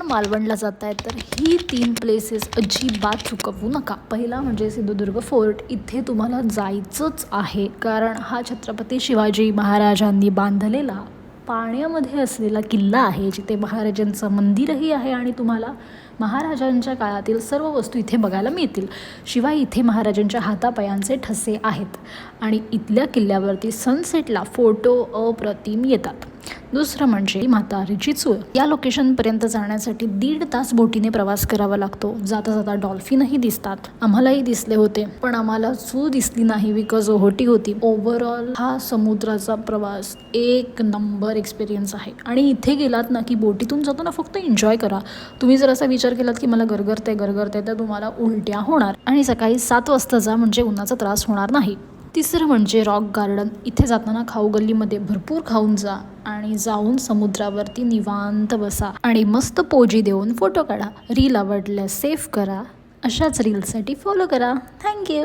मालवणला जाताय तर ही 3 प्लेसेस अजिबात चुकवू नका. पहिला म्हणजे सिंधुदुर्ग फोर्ट. इथे तुम्हाला जायचंच आहे, कारण हा छत्रपती शिवाजी महाराजांनी बांधलेला पाण्यामध्ये असलेला किल्ला आहे, जिथे महाराजांचं मंदिरही आहे आणि तुम्हाला महाराजांच्या काळातील सर्व वस्तू इथे बघायला मिळतील. शिवाय इथे महाराजांच्या हातापायांचे ठसे आहेत आणि इथल्या किल्ल्यावरती सनसेटला फोटो अप्रतिम येतात. दुसरं म्हणजे म्हातारीची चूळ. या लोकेशनपर्यंत जाण्यासाठी 1.5 तास बोटीने प्रवास करावा लागतो. जाता जाता डॉल्फिनही दिसतात, आम्हालाही दिसले होते, पण आम्हाला चूळ दिसली नाही बिकॉज ओहोटी होती. ओव्हरऑल हा समुद्राचा प्रवास एक नंबर एक्सपिरियन्स आहे. आणि इथे गेलात ना की बोटीतून जाताना फक्त एन्जॉय करा. तुम्ही जर असा विचार केलात की मला गरगरते तर तुम्हाला उलट्या होणार. आणि सकाळी 7 वाजता जा, म्हणजे उन्हाचा त्रास होणार नाही. तिसरं म्हणजे रॉक गार्डन. इथे जाताना खाऊ गल्लीमध्ये भरपूर खाऊन जा आणि जाऊन समुद्रावरती निवांत बसा आणि मस्त पोजी देऊन फोटो काढा. रील आवडल्यास सेव्ह करा. अशाच रीलसाठी फॉलो करा. थँक्यू.